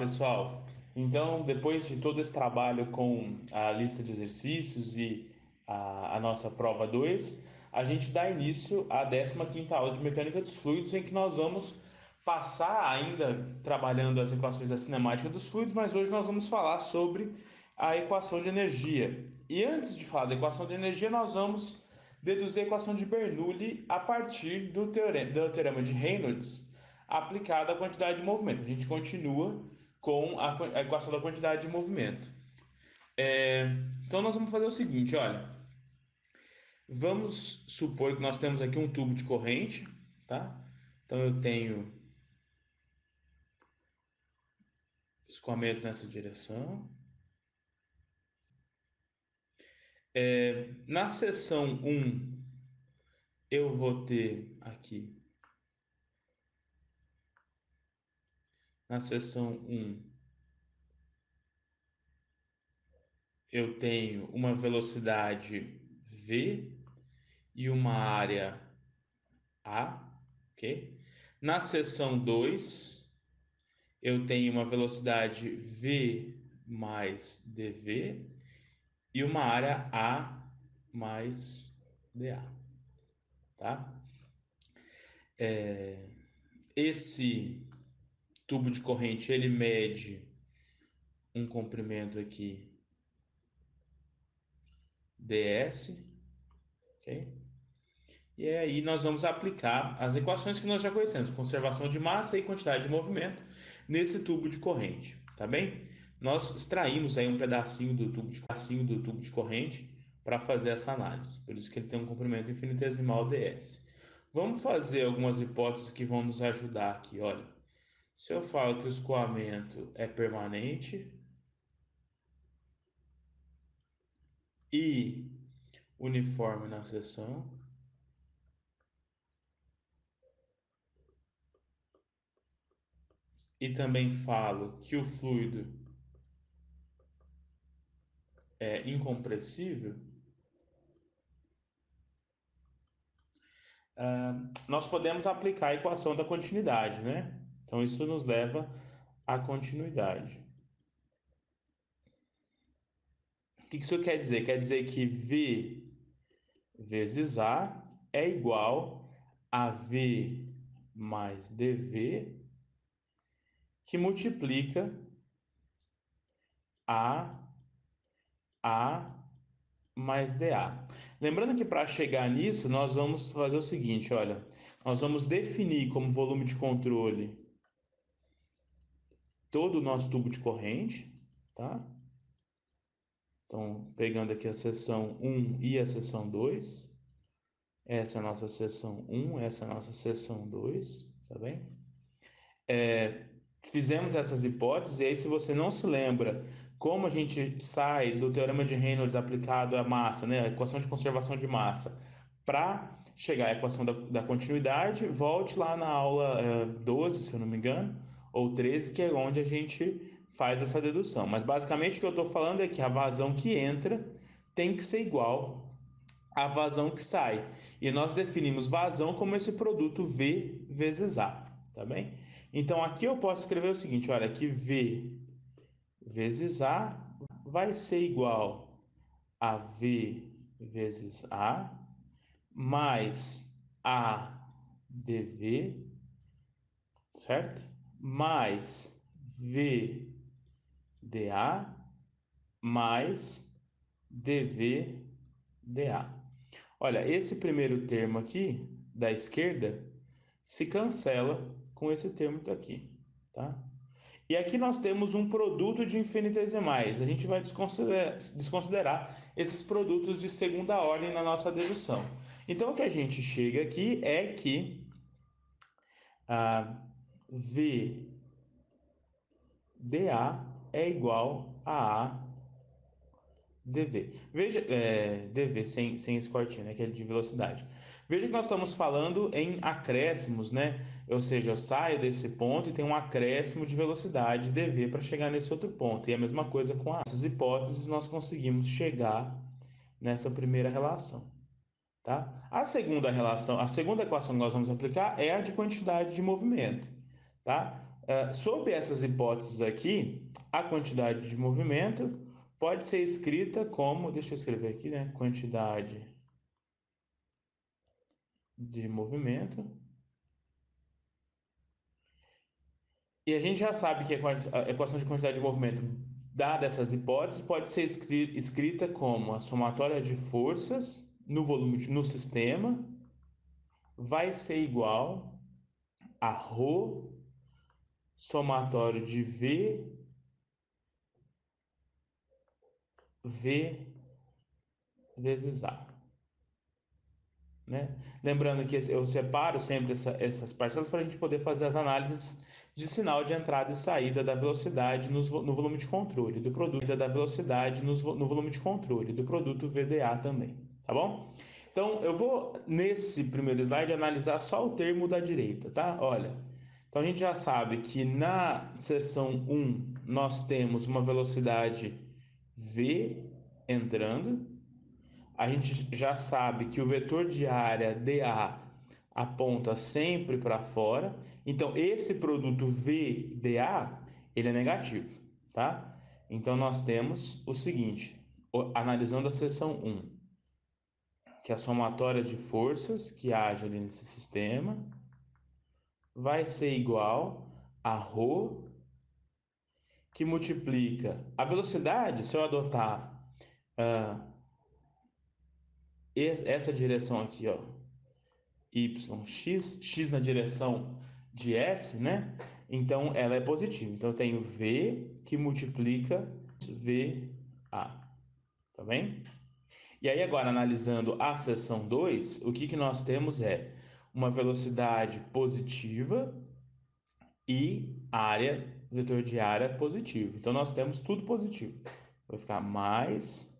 pessoal. Então, depois de todo esse trabalho com a lista de exercícios e a nossa prova 2, a gente dá início à 15ª aula de Mecânica dos Fluidos, em que nós vamos passar ainda trabalhando as equações da cinemática dos fluidos, mas hoje nós vamos falar sobre a equação de energia. E antes de falar da equação de energia, nós vamos deduzir a equação de Bernoulli a partir do teorema de Reynolds aplicado à quantidade de movimento. A gente continua com a equação da quantidade de movimento. É, então nós vamos fazer o seguinte, olha. Vamos supor que nós temos aqui um tubo de corrente, tá? Então eu tenho escoamento nessa direção. Na seção um eu vou ter aqui, na seção um eu tenho uma velocidade v e uma área a, ok? Na seção 2 eu tenho uma velocidade v mais dv e uma área a mais dA, tá? Esse tubo de corrente ele mede um comprimento aqui ds, ok? E aí nós vamos aplicar as equações que nós já conhecemos, conservação de massa e quantidade de movimento nesse tubo de corrente, tá bem? Nós extraímos aí um pedacinho do tubo de corrente para fazer essa análise, por isso que ele tem um comprimento infinitesimal ds. Vamos fazer algumas hipóteses que vão nos ajudar aqui, olha. Se eu falo que o escoamento é permanente e uniforme na seção, e também falo que o fluido é incompressível, nós podemos aplicar a equação da continuidade, né? Então isso nos leva à continuidade. O que isso quer dizer? Quer dizer que V vezes A é igual a V mais dV, que multiplica A mais dA. Lembrando que para chegar nisso, nós vamos fazer o seguinte, olha, nós vamos definir como volume de controle todo o nosso tubo de corrente, tá? Então, pegando aqui a seção um e a seção 2, essa é a nossa seção um, essa é a nossa seção 2, tá bem? Fizemos essas hipóteses, e aí, se você não se lembra como a gente sai do teorema de Reynolds aplicado à massa, né, a equação de conservação de massa, para chegar à equação da continuidade, volte lá na aula 12, se eu não me engano, ou 13, que é onde a gente faz essa dedução. Mas basicamente o que eu estou falando é que a vazão que entra tem que ser igual à vazão que sai. E nós definimos vazão como esse produto V vezes A, tá bem? Então aqui eu posso escrever o seguinte, olha, que V vezes A vai ser igual a V vezes A mais A dV, certo? Mais V dA mais dV dA. Olha, esse primeiro termo aqui da esquerda se cancela com esse termo daqui, tá? E aqui nós temos um produto de infinitesimais. A gente vai desconsiderar esses produtos de segunda ordem na nossa dedução. Então, o que a gente chega aqui é que a VdA é igual a dV. Veja, dV sem esse cortinho, né, que é de velocidade. Veja que nós estamos falando em acréscimos, né? Ou seja, eu saio desse ponto e tenho um acréscimo de velocidade dV para chegar nesse outro ponto. E a mesma coisa com essas hipóteses, nós conseguimos chegar nessa primeira relação, tá? A segunda relação, a segunda equação que nós vamos aplicar é a de quantidade de movimento, tá? Sob essas hipóteses aqui, a quantidade de movimento pode ser escrita como, deixa eu escrever aqui, né? Quantidade de movimento. E a gente já sabe que a equação de quantidade de movimento, dada essas hipóteses, pode ser escrita como a somatória de forças no volume no sistema vai ser igual a ρ somatório de V vezes A, né? Lembrando que eu separo sempre essas parcelas para a gente poder fazer as análises de sinal de entrada e saída da velocidade no volume de controle do produto, da velocidade no volume de controle do produto VDA também, tá bom? Então eu vou nesse primeiro slide analisar só o termo da direita, tá? Olha, então a gente já sabe que na seção um nós temos uma velocidade v entrando. A gente já sabe que o vetor de área dA aponta sempre para fora. Então, esse produto VDA, ele é negativo, tá? Então, nós temos o seguinte, analisando a seção um, que a somatória de forças que age ali nesse sistema vai ser igual a ρ, que multiplica a velocidade, se eu adotar essa direção aqui, ó, x na direção de S, né? Então ela é positiva. Então eu tenho V que multiplica VA, tá bem? E aí agora analisando a seção 2, o que nós temos é uma velocidade positiva e área, vetor de área positivo. Então nós temos tudo positivo. Vai ficar mais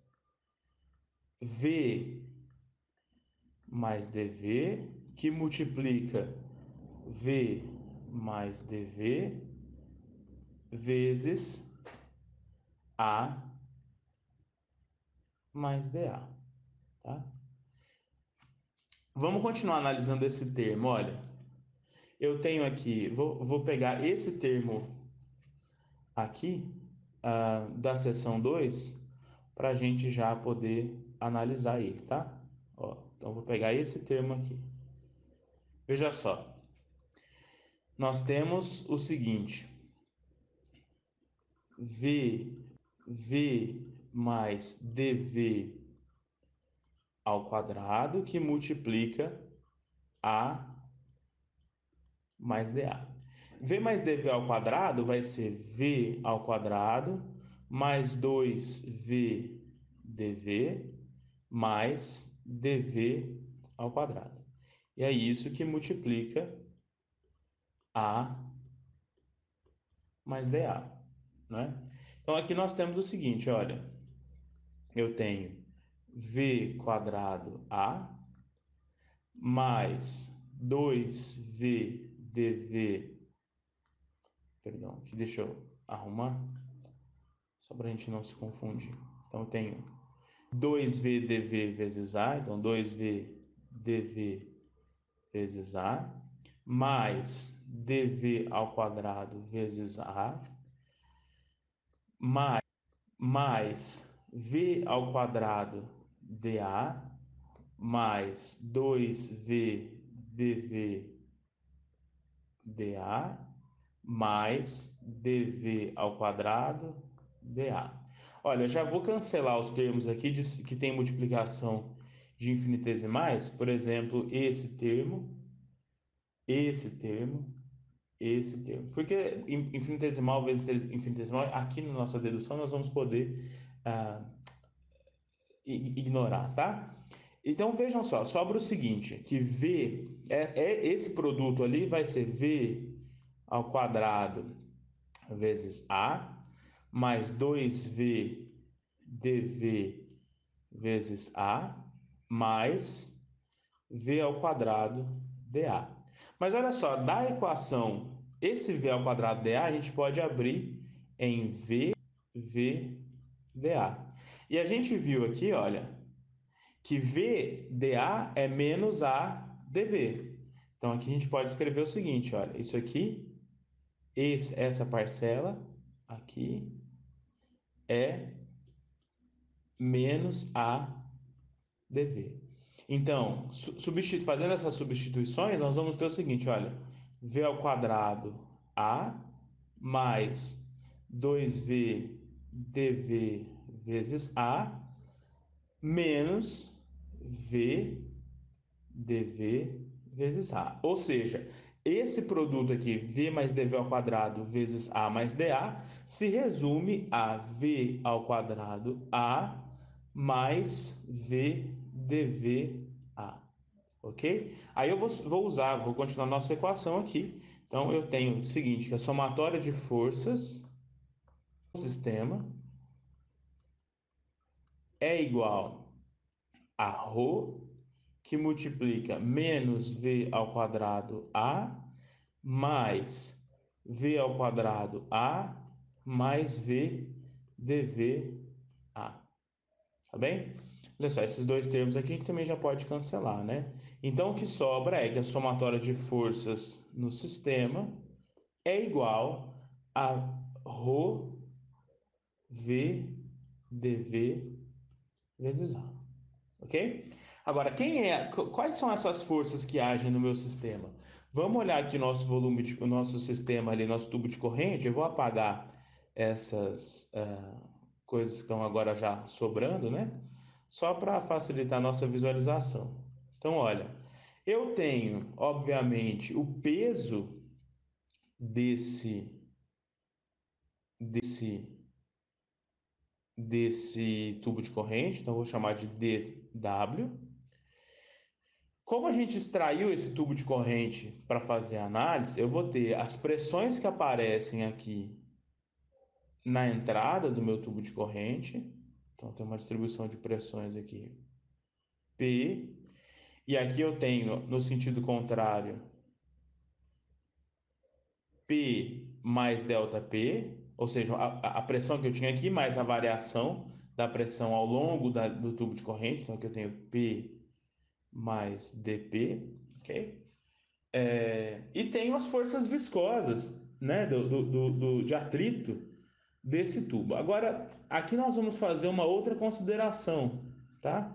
V mais dV que multiplica V mais dV vezes A mais dA, tá? Vamos continuar analisando esse termo. Olha, eu tenho aqui, vou pegar esse termo aqui, da seção 2 para a gente já poder analisar ele, tá? Ó, então, vou pegar esse termo aqui. Veja só, nós temos o seguinte, V mais dV ao quadrado que multiplica A mais dA. V mais dV ao quadrado vai ser V ao quadrado mais 2V dV mais dV ao quadrado. E é isso que multiplica A mais dA, né? Então aqui nós temos o seguinte, olha, eu tenho V quadrado A mais 2V dV, perdão, que deixa eu arrumar, só para a gente não se confundir. Então, eu tenho 2V dV vezes A, então 2V dV vezes A, mais dV ao quadrado vezes A, mais V ao quadrado dA, mais 2V dV dA mais dV ao quadrado dA. Olha, eu já vou cancelar os termos aqui que tem multiplicação de infinitesimais, por exemplo, esse termo, esse termo. Porque infinitesimal vezes infinitesimal, aqui na nossa dedução nós vamos poder ah, ignorar, tá? Então vejam só, sobra o seguinte, que V, esse produto ali vai ser V ao quadrado vezes A, mais 2V dV vezes A, mais V ao quadrado dA. Mas olha só, da equação, esse V ao quadrado dA, a gente pode abrir em V dA. E a gente viu aqui, olha, que VDA é menos ADV. Então aqui a gente pode escrever o seguinte, olha, isso aqui essa parcela aqui é menos a dv. Então, fazendo essas substituições, nós vamos ter o seguinte, olha, v ao quadrado a mais 2v dv vezes a menos v dv vezes a. Ou seja, esse produto aqui, v mais dv ao quadrado vezes a mais dA, se resume a v ao quadrado a mais v dv a. Ok? Aí eu vou continuar nossa equação aqui. Então eu tenho o seguinte, que a somatória de forças do sistema é igual a ρ, que multiplica menos v ao quadrado a mais v ao quadrado a mais v dv a. Tá bem? Olha só, esses dois termos aqui que também já pode cancelar, né? Então, o que sobra é que a somatória de forças no sistema é igual a ρ v dv vezes a. Ok? Agora, quais são essas forças que agem no meu sistema? Vamos olhar aqui o nosso o nosso sistema ali, nosso tubo de corrente. Eu vou apagar essas coisas que estão agora já sobrando, né? Só para facilitar a nossa visualização. Então, olha, eu tenho, obviamente, o peso desse, desse, desse tubo de corrente, então eu vou chamar de dW. Como a gente extraiu esse tubo de corrente para fazer a análise, eu vou ter as pressões que aparecem aqui na entrada do meu tubo de corrente. Então, tem uma distribuição de pressões aqui, P. E aqui eu tenho, no sentido contrário, P mais delta P, ou seja, a pressão que eu tinha aqui, mais a variação da pressão ao longo do tubo de corrente. Então, aqui eu tenho P mais dP, ok? E tenho as forças viscosas, né, de atrito desse tubo. Agora, aqui nós vamos fazer uma outra consideração, tá?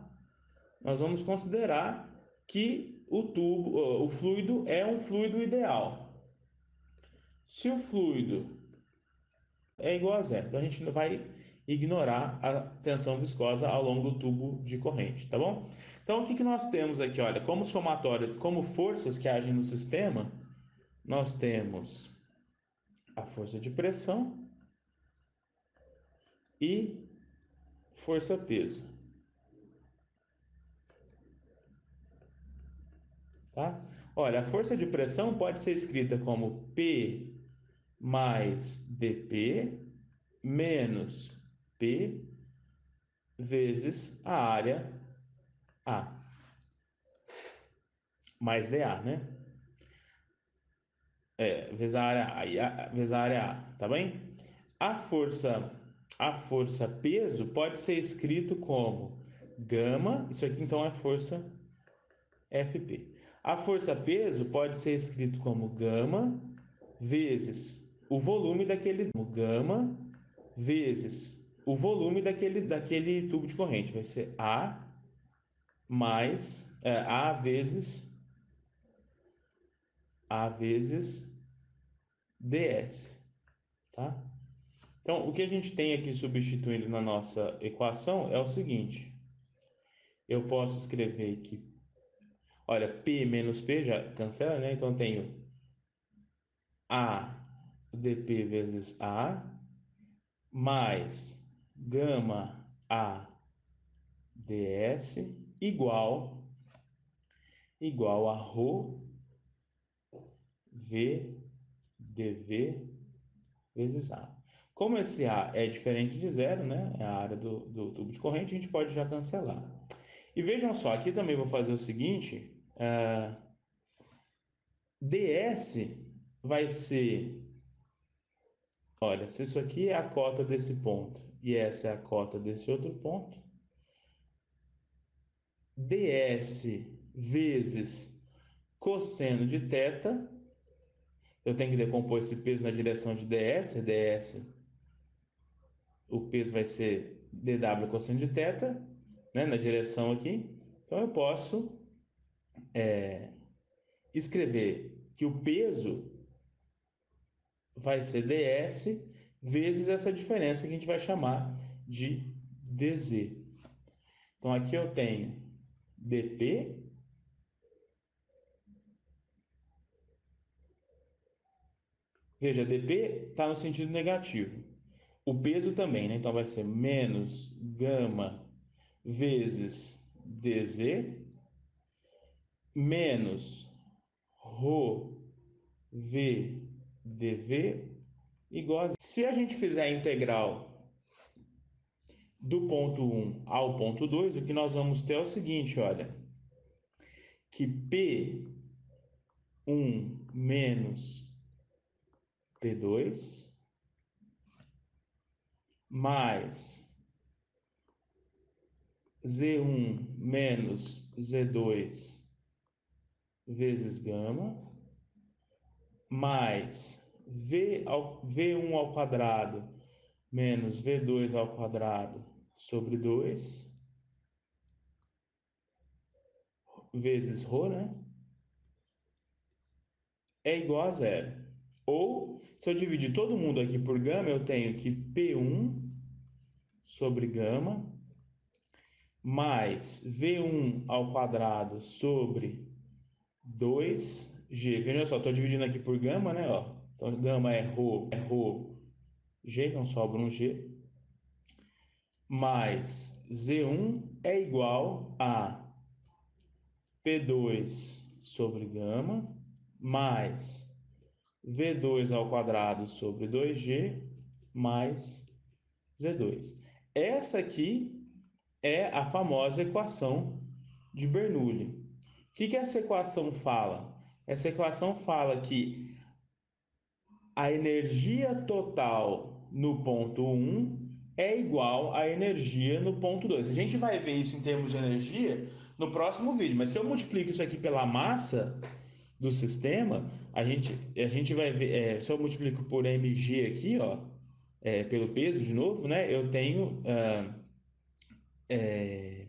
Nós vamos considerar que o fluido é um fluido ideal. Se o fluido é igual a zero, então a gente vai ignorar a tensão viscosa ao longo do tubo de corrente, tá bom? Então, o que que nós temos aqui? Olha, como somatório, como forças que agem no sistema, nós temos a força de pressão e força-peso, tá? Olha, a força de pressão pode ser escrita como P mais dP menos P vezes a área A, mais dA, né? Vezes a área A, vezes a área A, tá bem? A força, a força peso pode ser escrito como gama, isso aqui então é força FP. A força peso pode ser escrito como gama vezes o volume gama vezes o volume daquele tubo de corrente. Vai ser A vezes ds, tá? Então, o que a gente tem aqui substituindo na nossa equação é o seguinte: eu posso escrever que, olha, P menos P já cancela, né? Então, eu tenho A dP vezes A mais gama A ds igual a ρ v dv vezes A. Como esse A é diferente de zero, né? É a área do tubo de corrente, a gente pode já cancelar. E vejam só, aqui também vou fazer o seguinte: ds vai ser, olha, se isso aqui é a cota desse ponto e essa é a cota desse outro ponto, ds vezes cosseno de θ, eu tenho que decompor esse peso na direção de ds, o peso vai ser dw cosseno de θ, né, na direção aqui. Então eu posso escrever que o peso vai ser ds vezes essa diferença que a gente vai chamar de dz. Então aqui eu tenho dp, veja, dp está no sentido negativo. O peso também, né? Então vai ser menos gama vezes dz menos rho v dv igual a... Se a gente fizer a integral do ponto 1 ao ponto 2, o que nós vamos ter é o seguinte, olha, que P1 menos P2 mais Z1 menos Z2 vezes gama mais V1 ao quadrado menos V2 ao quadrado sobre 2 vezes ρ, né? É igual a zero. Ou, se eu dividir todo mundo aqui por gama, eu tenho que P1 sobre gama mais V1 ao quadrado sobre 2G. Veja só, estou dividindo aqui por gama, né? Ó. Então, gama é ρ, G, então sobra um G. Mais Z1 é igual a P2 sobre gama mais V2 ao quadrado sobre 2G mais Z2. Essa aqui é a famosa equação de Bernoulli. O que essa equação fala? Essa equação fala que a energia total no ponto 1 é igual à energia no ponto 2. A gente vai ver isso em termos de energia no próximo vídeo, mas se eu multiplico isso aqui pela massa do sistema, a gente vai ver, se eu multiplico por mg aqui, ó, pelo peso de novo, né, eu tenho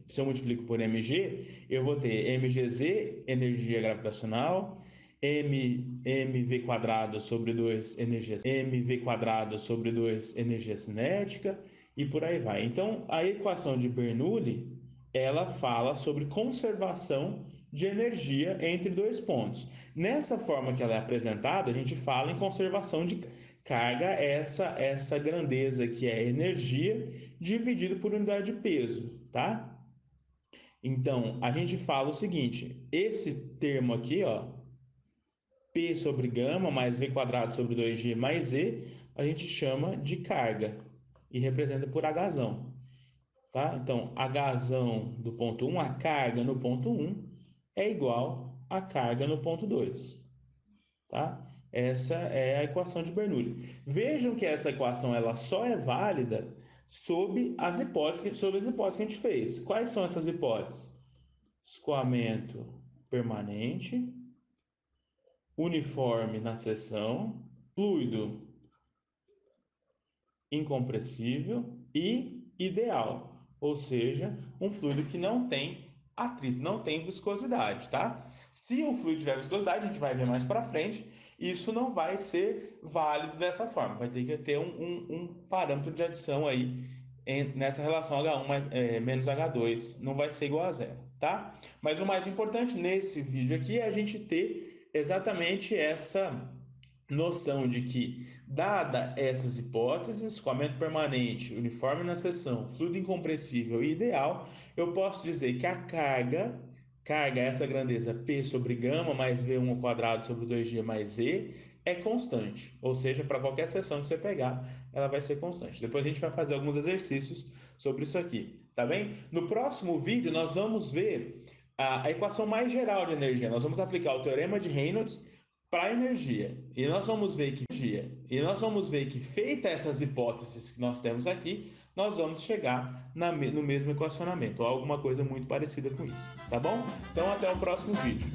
se eu multiplico por mg, eu vou ter mgz, energia gravitacional, mv quadrado sobre 2 energia, mv quadrado sobre 2 energia cinética, e por aí vai. Então, a equação de Bernoulli, ela fala sobre conservação de energia entre dois pontos. Nessa forma que ela é apresentada, a gente fala em conservação de carga, essa grandeza que é energia dividido por unidade de peso, tá? Então, a gente fala o seguinte, esse termo aqui, ó, P sobre gama mais V quadrado sobre 2G mais Z, a gente chama de carga e representa por Hzão, tá? Então, Hzão do ponto 1, a carga no ponto 1 é igual à carga no ponto 2, tá? Essa é a equação de Bernoulli. Vejam que essa equação ela só é válida sob as hipóteses que a gente fez. Quais são essas hipóteses? Escoamento permanente, uniforme na seção, fluido incompressível e ideal, ou seja, um fluido que não tem atrito, não tem viscosidade, tá? Se um fluido tiver viscosidade, a gente vai ver mais para frente, isso não vai ser válido dessa forma, vai ter que ter um parâmetro de adição aí nessa relação H1 menos H2, não vai ser igual a zero, tá? Mas o mais importante nesse vídeo aqui é a gente ter exatamente essa noção de que, dada essas hipóteses, escoamento permanente, uniforme na seção, fluido incompressível e ideal, eu posso dizer que a carga essa grandeza P sobre gama mais V1 ao quadrado sobre 2G mais Z, é constante. Ou seja, para qualquer seção que você pegar, ela vai ser constante. Depois a gente vai fazer alguns exercícios sobre isso aqui, tá bem? No próximo vídeo, nós vamos ver a equação mais geral de energia. Nós vamos aplicar o teorema de Reynolds para a energia. E nós vamos ver que, feita essas hipóteses que nós temos aqui, nós vamos chegar no mesmo equacionamento, ou alguma coisa muito parecida com isso, tá bom? Então, até o próximo vídeo.